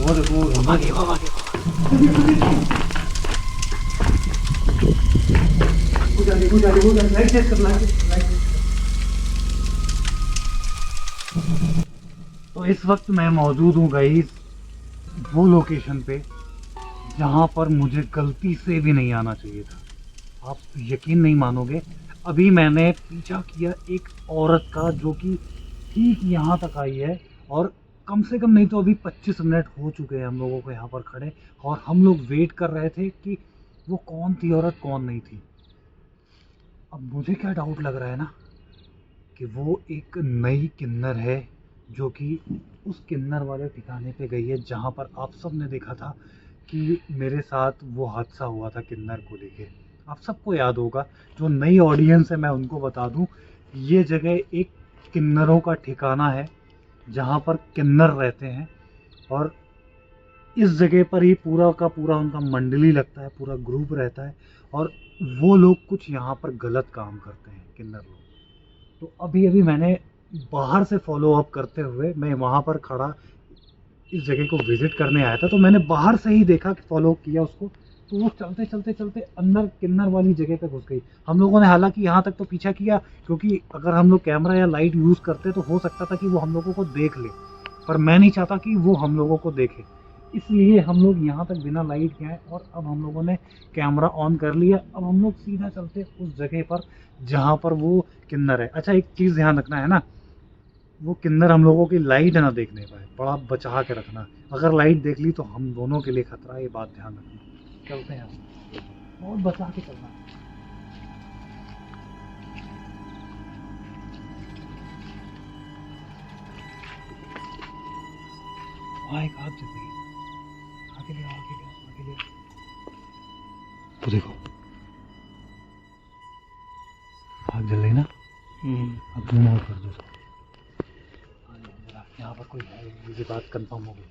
आगे आगे light check कर लाइट। तो इस वक्त मैं मौजूद हूँ गाइस वो लोकेशन पे जहाँ पर मुझे गलती से भी नहीं आना चाहिए था। आप यकीन नहीं मानोगे, अभी मैंने पीछा किया एक औरत का जो कि ठीक यहाँ तक आई है, और कम से कम नहीं तो अभी 25 मिनट हो चुके हैं हम लोगों को यहाँ पर खड़े, और हम लोग वेट कर रहे थे कि वो कौन थी औरत कौन नहीं थी। अब मुझे क्या डाउट लग रहा है ना कि वो एक नई किन्नर है जो कि उस किन्नर वाले ठिकाने पे गई है जहाँ पर आप सब ने देखा था कि मेरे साथ वो हादसा हुआ था किन्नर को लेके। आप सबको याद होगा, जो नई ऑडियंस है मैं उनको बता दूं, ये जगह एक किन्नरों का ठिकाना है जहाँ पर किन्नर रहते हैं, और इस जगह पर ही पूरा का पूरा उनका मंडली लगता है, पूरा ग्रुप रहता है, और वो लोग कुछ यहाँ पर गलत काम करते हैं किन्नर लोग। तो अभी अभी मैंने बाहर से फॉलो अप करते हुए मैं वहाँ पर खड़ा इस जगह को विजिट करने आया था, तो मैंने बाहर से ही देखा कि फॉलो किया उसको, तो वो चलते चलते चलते अंदर किन्नर वाली जगह पे घुस गई। हम लोगों ने हालांकि यहाँ तक तो पीछा किया, क्योंकि अगर हम लोग कैमरा या लाइट यूज़ करते तो हो सकता था कि वो हम लोगों को देख ले, पर मैं नहीं चाहता कि वो हम लोगों को देखे, इसलिए हम लोग यहाँ तक बिना लाइट के आए, और अब हम लोगों ने कैमरा ऑन कर लिया। अब हम लोग सीधा चलते उस जगह पर जहाँ पर वो किन्नर है। अच्छा, एक चीज़ ध्यान रखना है ना, वो किन्नर हम लोगों की लाइट ना देखने पाए, बड़ा बचा के रखना। अगर लाइट देख ली तो हम दोनों के लिए खतरा है, ये बात ध्यान रखना। चलते हैं हम, बहुत बचा के चलना। वहाँ एक आग जल रही है, आगे ले आओ, आगे ले आओ, आगे ले आओ। तो देखो आग जल रही ना। अब जूम आउट कर दो। यहाँ पर कोई है, ये बात कंफर्म हो गई।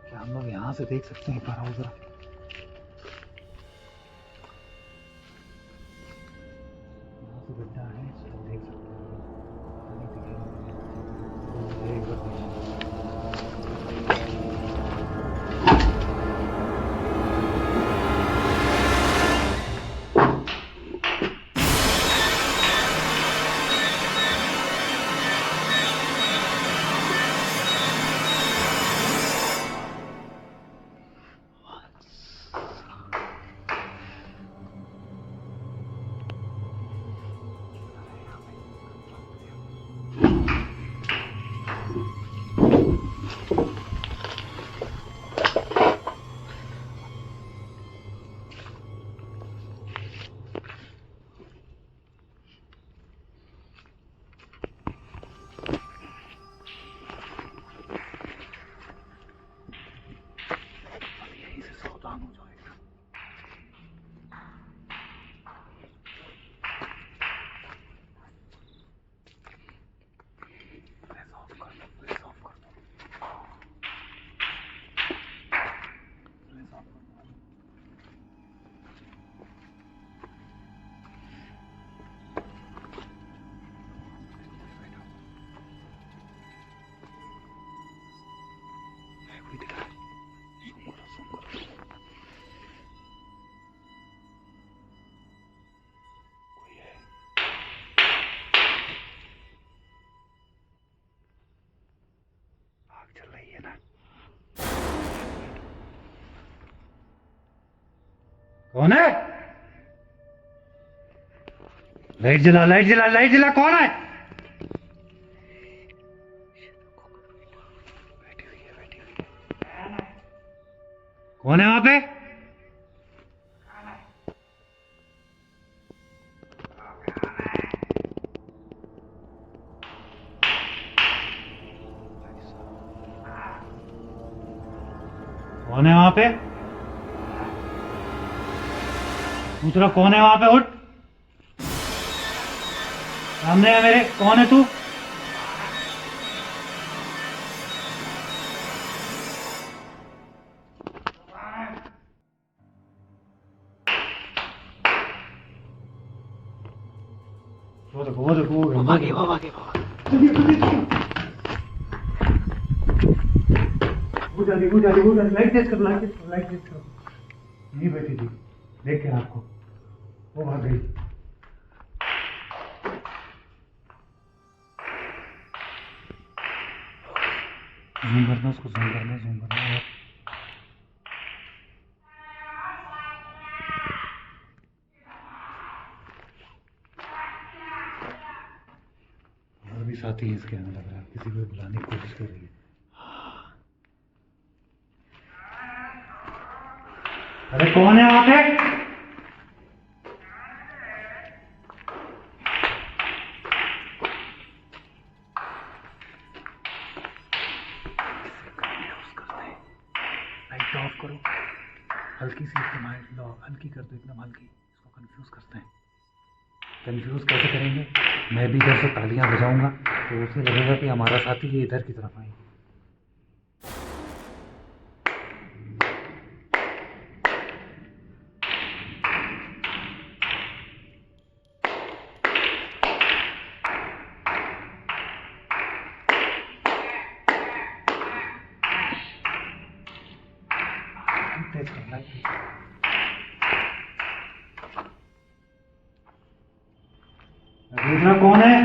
क्या हम लोग यहाँ से देख सकते हैं? एक बार आओ जरा। यहाँ से गड्ढा है, इसको देख सकते हैं। नहीं दिखेगा मुझे, एक बार देखिए। कौन है? लाइट जला, लाइट जला, लाइट जला। कौन है? कौन है वहां पे? कौन है वहां पे? दूसरा कौन है वहां पे? उठ, सामने है मेरे। कौन है तू? भागे वो भागे वो जा रही लाइट तेज करो यही बैठी थी देख के आपको वो भाग गई जूम करना उसको जूम करना और भी साथी है इसके अंदर लग रहा है किसी को बुलाने की कोशिश कर रही है अरे कौन है वहां पे लाइट ऑफ करो हल्की सी हल्की कर दो एकदम हल्की इसको कंफ्यूज करते हैं कंफ्यूज कैसे करेंगे मैं भी इधर से तालियां बजाऊंगा तो उसे लगेगा कि हमारा साथी ये इधर की तरफ आए दूसरा कौन है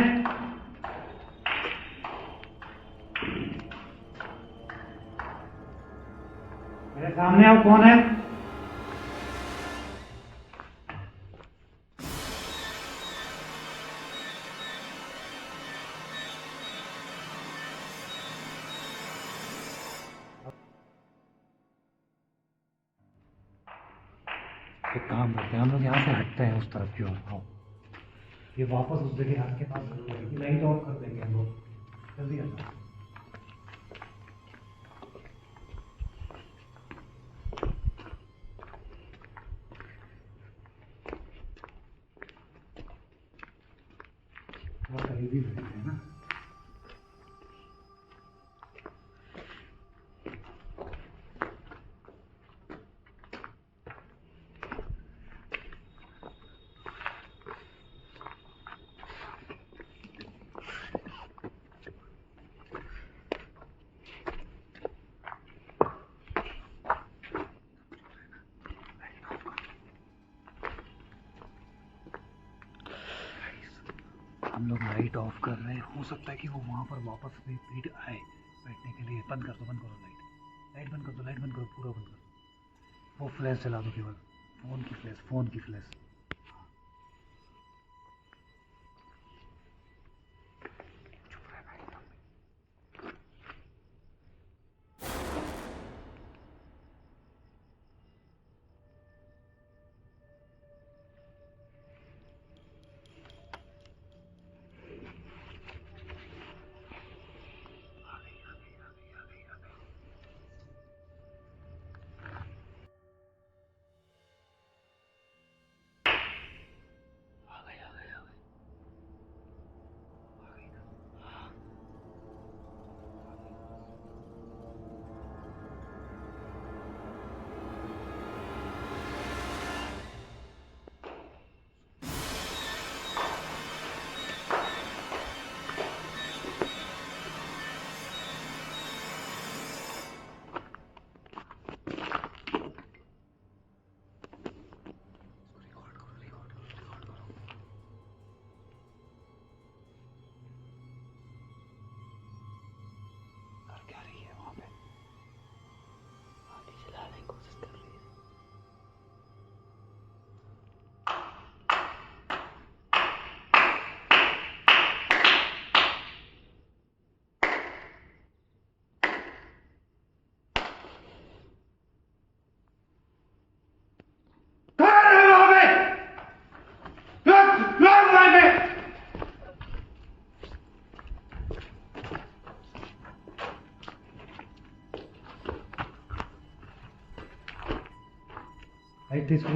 मेरे सामने आप कौन है एक काम करते हैं हम लोग यहाँ से हटते हैं उस तरफ की ओर आओ ये वापस उस जगह आपके पास लाइट ऑफ कर देंगे हम लोग जल्दी आ जाओ थोड़ा करीबी बैठे हैं ना हम लोग लाइट ऑफ कर रहे हैं हो सकता है कि वो वहाँ पर वापस रिपीट आए बैठने के लिए बंद करो लाइट बंद करो पूरा बंद करो वो फ्लैश जला दो केवल फ़ोन की फ्लैश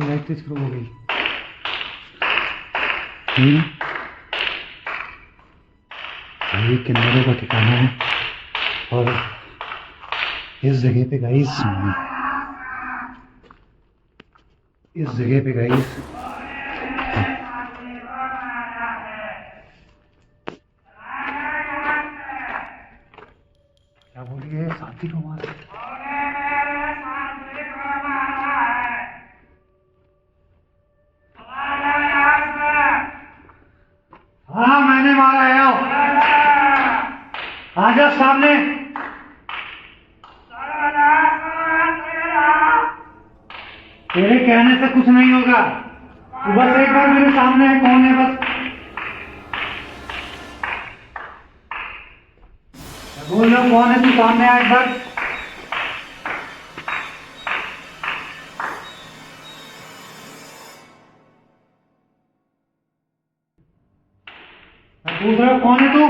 लाइट तेज करो हो गई ये किन्नरों का ठिकाना है और इस जगह पे गाइस ये साथी को मार। हाँ मैंने मारा है। आओ आ जाओ सामने। तेरे कहने से कुछ नहीं होगा। तू बस एक बार मेरे सामने है। कौन है बस बोल रहा हूँ, कौन है तू? सामने आ एक बार। मैं पूछ रहा हूँ कौन है तू?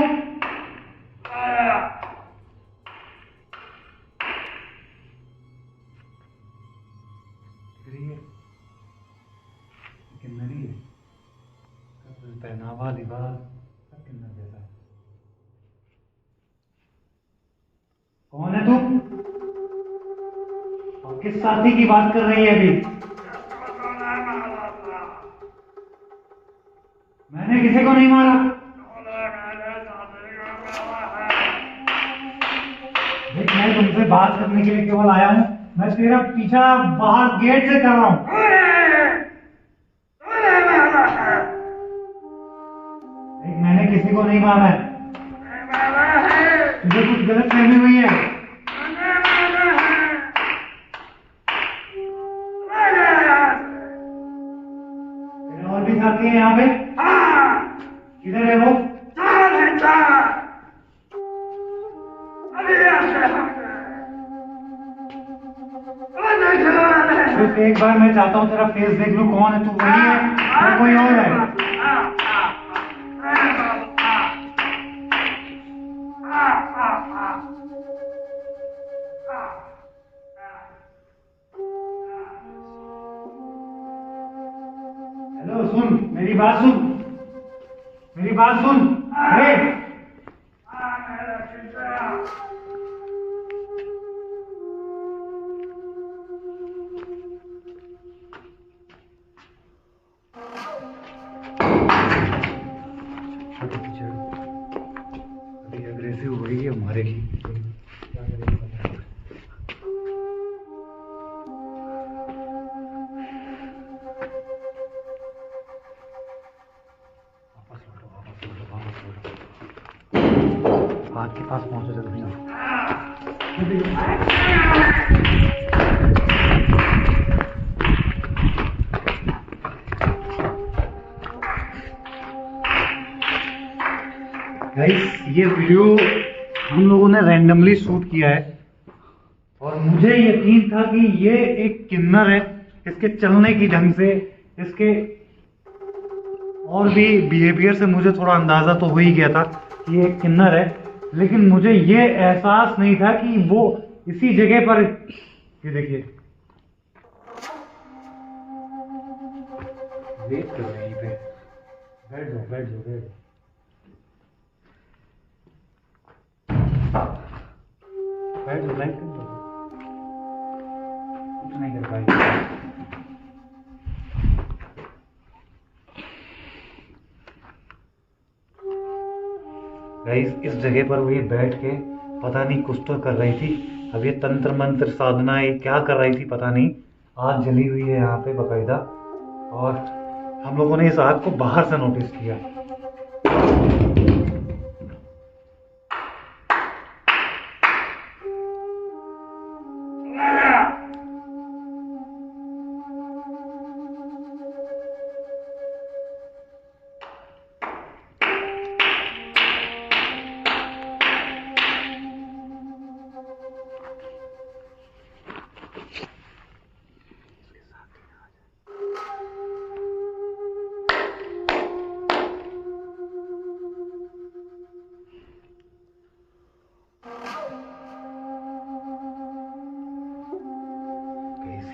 किन्नरी है। पहनावा लिबास सब किन्नर जैसा है। कौन है तू और किस साथी की बात कर रही है अभी? मैंने किसी को नहीं मारा। देख मैं तुमसे बात करने के लिए केवल आया हूँ। मैं तेरा पीछा बाहर गेट से कर रहा हूँ। देख मैंने किसी को नहीं मारा है। तुझे कुछ गलत फहमी हुई है। तेरे और भी साथी हैं यहाँ पे? किधर है वो? सिर्फ एक बार मैं चाहता हूँ तेरा फेस देख लूं। कौन है तू? वही है या कोई और है? हेलो सुन, मेरी बात सुन, मेरी बात सुन। अभी अग्रेसिव हो रही है, मारेगी। क्या करेगी पता नहीं। वापस लौटो, वापस लौटो, वापस लौटो। हाथ के पास पहुंचो जल्दी। गाइस ये वीडियो हम लोगों ने रैंडमली शूट किया है और मुझे यकीन था कि ये एक किन्नर है। इसके चलने की ढंग से, इसके और भी बिहेवियर से मुझे थोड़ा अंदाजा तो हो ही गया था कि ये एक किन्नर है। लेकिन मुझे ये एहसास नहीं था कि वो इसी जगह पर। ये देखिए वेट कर रही पे। बैठ जाओ, बैठ जाओ, बैठ जाओ। बैठ जाओ, लाइट कर दो। कुछ नहीं कर पाएगी। गाइस इस जगह पर वो बैठ के पता नहीं कुछ तो कर रही थी। अब ये तंत्र मंत्र साधना ये क्या कर रही थी पता नहीं। आग जली हुई है यहाँ पे बकायदा और हम लोगों ने इस आग को बाहर से नोटिस किया।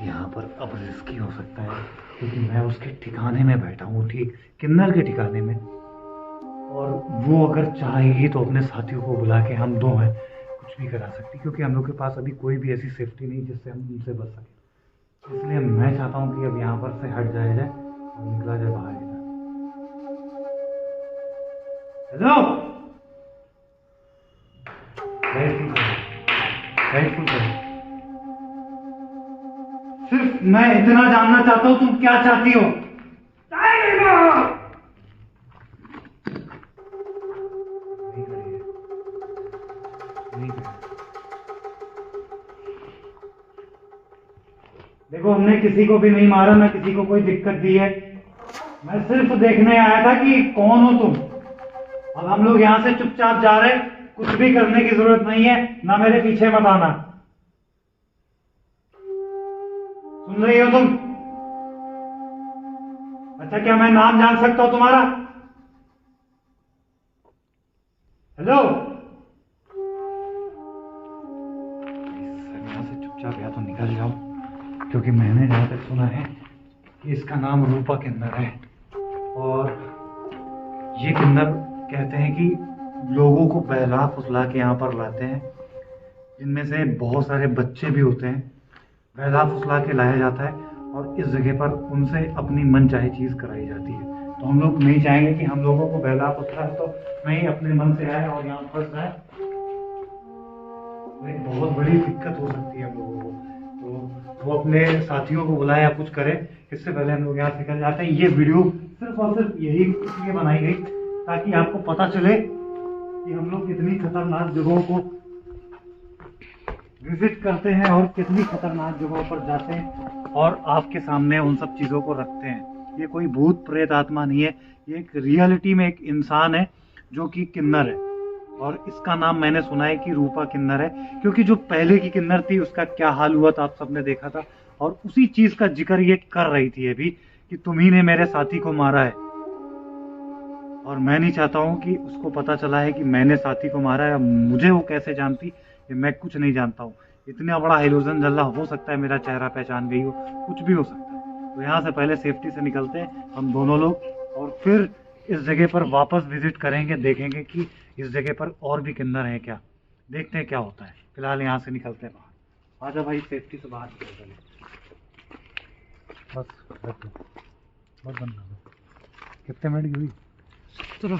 यहाँ पर अब रिस्की हो सकता है क्योंकि मैं उसके ठिकाने में बैठा हूँ, ठीक किन्नर के ठिकाने में। और वो अगर चाहेगी तो अपने साथियों को बुला के हम दो हैं कुछ भी करा सकती, क्योंकि हम लोग के पास अभी कोई भी ऐसी सेफ्टी नहीं जिससे हम उनसे बच सकें। इसलिए मैं चाहता हूँ कि अब यहाँ पर से हट जाया जाए और निकला जाए बाहर इधर। हेलो साइड फुल करो। सिर्फ मैं इतना जानना चाहता हूं तुम क्या चाहती हो। देखो हमने किसी को भी नहीं मारा, ना किसी को कोई दिक्कत दी है। मैं सिर्फ देखने आया था कि कौन हो तुम। अब हम लोग यहाँ से चुपचाप जा रहे, कुछ भी करने की जरूरत नहीं है, ना मेरे पीछे मत आना। सुन रही हो तुम? अच्छा, क्या मैं नाम जान सकता हूं तुम्हारा? हेलो। यहाँ से चुपचाप या तो निकल जाओ, क्योंकि मैंने जहां तक सुना है कि इसका नाम रूपा किन्नर है। और ये किन्नर कहते हैं कि लोगों को बहला फुसला के यहाँ पर लाते हैं, जिनमें से बहुत सारे बच्चे भी होते हैं। बहला फुसला के लाया जाता है और इस जगह पर उनसे अपनी मन चाहे चीज़ कराई जाती है। तो हम लोग नहीं चाहेंगे कि हम लोगों को बहला फुसला तो नहीं अपने मन से आए और यहाँ फंस जाए। तो एक बहुत बड़ी दिक्कत हो सकती है हम लोगों को। तो वो अपने साथियों को बुलाए या कुछ करे, इससे पहले हम लोग यहाँ से निकल जाते हैं। ये वीडियो सिर्फ और सिर्फ यही इसलिए बनाई गई ताकि आपको पता चले कि हम लोग कितनी खतरनाक जगहों को विजिट करते हैं और कितनी खतरनाक जगहों पर जाते हैं और आपके सामने उन सब चीज़ों को रखते हैं। ये कोई भूत प्रेत आत्मा नहीं है, ये एक रियलिटी में एक इंसान है जो कि किन्नर है। और इसका नाम मैंने सुना है कि रूपा किन्नर है, क्योंकि जो पहले की किन्नर थी उसका क्या हाल हुआ था आप सबने देखा था। और उसी चीज़ का जिक्र ये कर रही थी अभी कि तुम्ही ने मेरे साथी को मारा है। और मैं नहीं चाहता हूँ कि उसको पता चला है कि मैंने साथी को मारा है। मुझे वो कैसे जानती, ये मैं कुछ नहीं जानता हूँ। इतना बड़ा इल्यूजन जल्ला हो सकता है, मेरा चेहरा पहचान गई हो, कुछ भी हो सकता है। तो यहाँ से पहले सेफ्टी से निकलते हैं हम दोनों लोग, और फिर इस जगह पर वापस विजिट करेंगे, देखेंगे कि इस जगह पर और भी किन्नर हैं क्या, देखते हैं क्या होता है। फिलहाल यहाँ से निकलते हैं बाहर। आजा भाई, सेफ्टी से बाहर निकल। बस बस बंद। कितने मिनट की हुई? चलो।